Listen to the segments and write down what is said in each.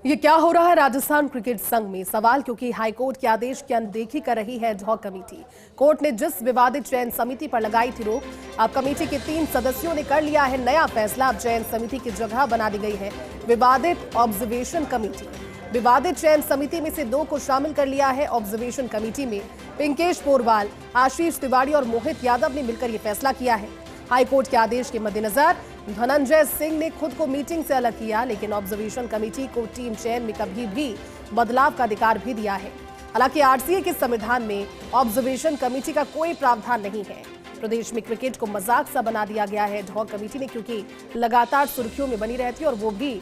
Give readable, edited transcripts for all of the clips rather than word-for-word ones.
ये क्या हो रहा है राजस्थान क्रिकेट संघ में? सवाल क्योंकि हाईकोर्ट के आदेश की अनदेखी कर रही है एडहॉक कमेटी। कोर्ट ने जिस विवादित चयन समिति पर लगाई थी रोक, अब कमेटी के 3 सदस्यों ने कर लिया है नया फैसला। अब चयन समिति की जगह बना दी गई है विवादित ऑब्जर्वेशन कमेटी। विवादित चयन समिति में से 2 को शामिल कर लिया है ऑब्जर्वेशन कमेटी में। पिंकेश पोरवाल, आशीष तिवारी और मोहित यादव ने मिलकर ये फैसला किया है। हाईकोर्ट के आदेश के मद्देनजर धनंजय सिंह ने खुद को मीटिंग से अलग किया, लेकिन ऑब्जर्वेशन कमेटी को टीम चयन में कभी भी बदलाव का अधिकार भी दिया है। हालांकि आरसीए के संविधान में ऑब्जर्वेशन कमेटी का कोई प्रावधान नहीं है। प्रदेश में क्रिकेट को मजाक सा बना दिया गया है एडहॉक कमेटी ने, क्योंकि लगातार सुर्खियों में बनी रहती है और वो भी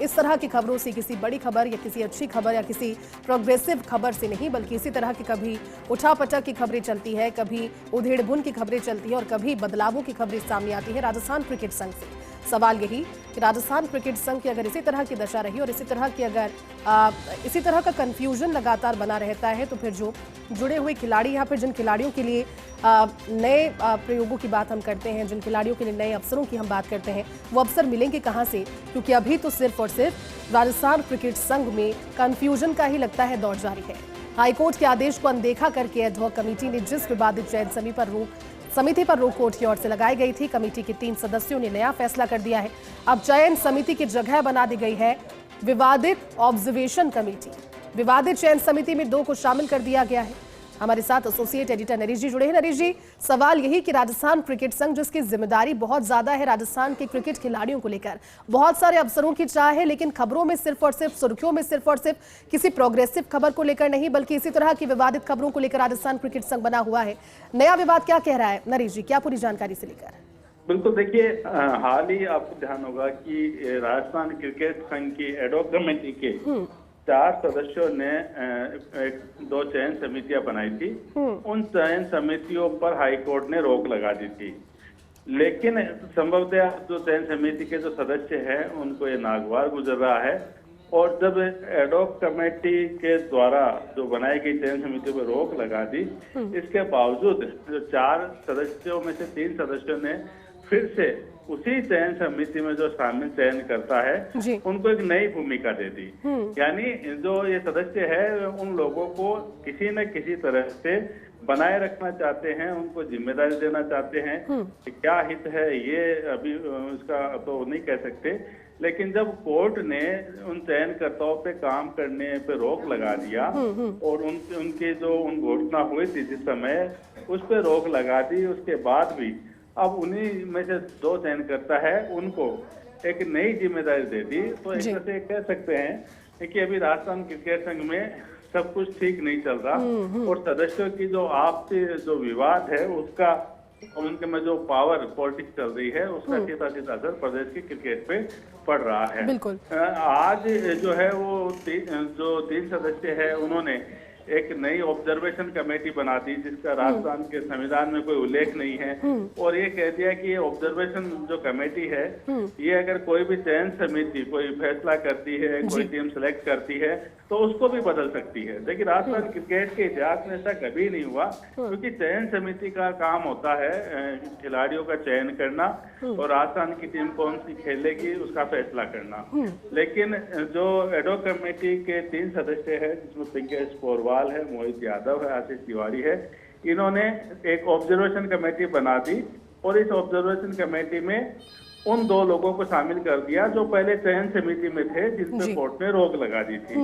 इस तरह की खबरों से, किसी बड़ी खबर या किसी अच्छी खबर या किसी प्रोग्रेसिव खबर से नहीं, बल्कि इसी तरह की कभी उठापटक की खबरें चलती है, कभी उधेड़-बुन की खबरें चलती है और कभी बदलावों की खबरें सामने आती है राजस्थान क्रिकेट संघ से। सवाल यही कि राजस्थान क्रिकेट संघ की अगर इसी तरह की दशा रही और इसी तरह का कंफ्यूजन लगातार बना रहता है, तो फिर जो जुड़े हुए खिलाड़ी या फिर जिन खिलाड़ियों के लिए नए प्रयोगों की बात हम करते हैं, जिन खिलाड़ियों के लिए नए अवसरों की हम बात करते हैं, वो अवसर मिलेंगे कहां से? क्योंकि अभी तो सिर्फ और सिर्फ राजस्थान क्रिकेट संघ में कंफ्यूजन का ही लगता है दौर जारी है। हाईकोर्ट के आदेश को अनदेखा करके एडहॉक कमेटी ने जिस विवादित चयन समिति पर रोक कोर्ट की ओर से लगाई गई थी, कमेटी के 3 सदस्यों ने नया फैसला कर दिया है। अब चयन समिति की जगह बना दी गई है विवादित ऑब्जर्वेशन कमेटी। विवादित चयन समिति में 2 को शामिल कर दिया गया है। हमारे साथ एसोसिएट एडिटर नरेश जी जुड़े हैं। नरेश जी, सवाल यही कि राजस्थान क्रिकेट संघ, जिसकी जिम्मेदारी बहुत ज्यादा है राजस्थान के क्रिकेट खिलाड़ियों को लेकर, बहुत सारे अवसरों की चाह है, लेकिन खबरों में सिर्फ और सिर्फ, सुर्खियों में सिर्फ और सिर्फ किसी प्रोग्रेसिव खबर को लेकर नहीं, बल्कि इसी तरह की विवादित खबरों को लेकर राजस्थान क्रिकेट संघ बना हुआ है। नया विवाद क्या कह रहा है नरेश जी, क्या पूरी जानकारी से लेकर? बिल्कुल, देखिए, हाल ही आपको ध्यान होगा कि राजस्थान क्रिकेट संघ की एडहॉक कमेटी के 4 सदस्यों ने 2 चयन समितियां बनाई थी। उन चयन समितियों पर हाईकोर्ट ने रोक लगा दी थी, लेकिन संभवतः जो चयन समिति के जो सदस्य हैं उनको ये नागवार गुजर रहा है। और जब एडहॉक कमेटी के द्वारा जो बनाई गई चयन समितियों पर रोक लगा दी, इसके बावजूद जो 4 सदस्यों में से 3 सदस्यों ने फिर से उसी चयन समिति में जो शामिल चयन करता है उनको एक नई भूमिका दे दी। यानी जो ये सदस्य है उन लोगों को किसी न किसी तरह से बनाए रखना चाहते हैं, उनको जिम्मेदारी देना चाहते हैं। क्या हित है ये अभी उसका तो नहीं कह सकते, लेकिन जब कोर्ट ने उन चयनकर्ताओं पे काम करने पे रोक लगा दिया और उनकी जो घोषणा हुई थी जिस समय, उस पे रोक लगा दी, उसके बाद भी अब उन्हीं में से 2 चयनकर्ता है उनको एक नई जिम्मेदारी दे दी। तो एक तरह से कह सकते हैं कि अभी राजस्थान क्रिकेट संघ में सब कुछ ठीक नहीं चल रहा और सदस्यों की जो आपसी जो विवाद है उसका, उनके में जो पावर पॉलिटिक्स चल रही है उसका सीधा सीधा असर प्रदेश की क्रिकेट पे पड़ रहा है। बिल्कुल। आज जो है वो जो 3 सदस्य है उन्होंने एक नई ऑब्जर्वेशन कमेटी बना दी, जिसका राजस्थान के संविधान में कोई उल्लेख नहीं है, और ये कह दिया कि ये ऑब्जर्वेशन जो कमेटी है, ये अगर कोई भी चयन समिति कोई फैसला करती है, कोई टीम सेलेक्ट करती है, तो उसको भी बदल सकती है। लेकिन राजस्थान क्रिकेट के इतिहास में ऐसा कभी नहीं हुआ, क्योंकि चयन समिति का काम होता है खिलाड़ियों का चयन करना और राजस्थान की टीम कौन सी खेलेगी उसका फैसला करना। लेकिन जो एडहॉक कमेटी के 3 सदस्य है, जिसमें पिंकेश पोरवाल है, मोहित यादव है, आशीष तिवारी है, इन्होंने एक ऑब्जर्वेशन कमेटी बना दी और इस ऑब्जर्वेशन कमेटी में उन 2 लोगों को शामिल कर दिया जो पहले चयन समिति में थे, जिसपे कोर्ट ने रोक लगा दी थी।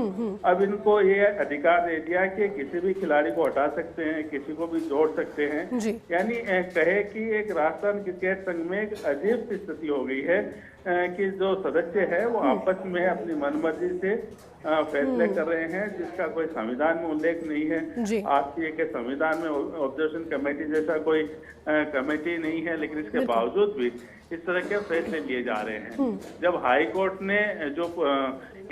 अब इनको ये अधिकार दे दिया कि किसी भी खिलाड़ी को हटा सकते हैं, किसी को भी जोड़ सकते हैं। यानी कहे कि एक राजस्थान क्रिकेट संघ में एक अजीब सी स्थिति हो गई है कि जो सदस्य है वो आपस में अपनी मनमर्जी से फैसले कर रहे हैं, जिसका कोई संविधान में उल्लेख नहीं है। आरसीए के संविधान में ऑब्जर्वेशन कमेटी जैसा कोई कमेटी नहीं है, लेकिन इसके बावजूद भी इस तरह के फैसले लिए जा रहे हैं। जब हाई कोर्ट ने जो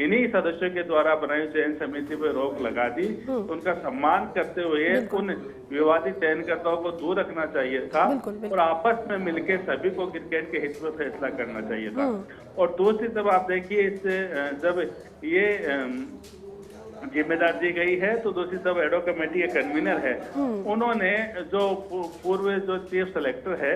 इन्हीं सदस्यों के द्वारा बनाई चयन समिति पर रोक लगा दी, तो उनका सम्मान करते हुए उन विवादित चयनकर्ताओं को दूर रखना चाहिए था और आपस में मिलकर सभी को क्रिकेट के हित में फैसला करना चाहिए था। और दूसरी तरफ आप देखिए, इससे जब ये जिम्मेदारी दी गई है। तो दूसरी तरफ एडॉक कमेटी के कन्वीनर है, उन्होंने जो पूर्व जो चीफ सेलेक्टर है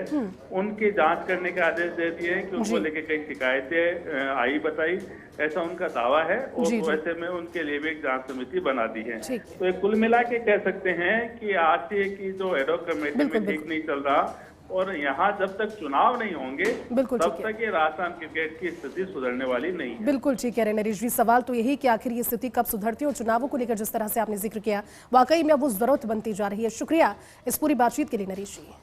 उनकी जांच करने के आदेश दे दिए कि उनको लेके कई शिकायतें आई बताई, ऐसा उनका दावा है। और वैसे में उनके लिए भी एक जांच समिति बना दी है। तो ये कुल मिला के कह सकते हैं कि आरसीए की जो एडॉक कमेटी में ठीक नहीं चल रहा, और यहाँ जब तक चुनाव नहीं होंगे तब तक ये राजस्थान क्रिकेट की स्थिति सुधरने वाली नहीं है। बिल्कुल ठीक कह रहे नरेश जी। सवाल तो यही कि आखिर ये स्थिति कब सुधरती है, और चुनावों को लेकर जिस तरह से आपने जिक्र किया वाकई में अब वो जरूरत बनती जा रही है। शुक्रिया इस पूरी बातचीत के लिए नरेश जी।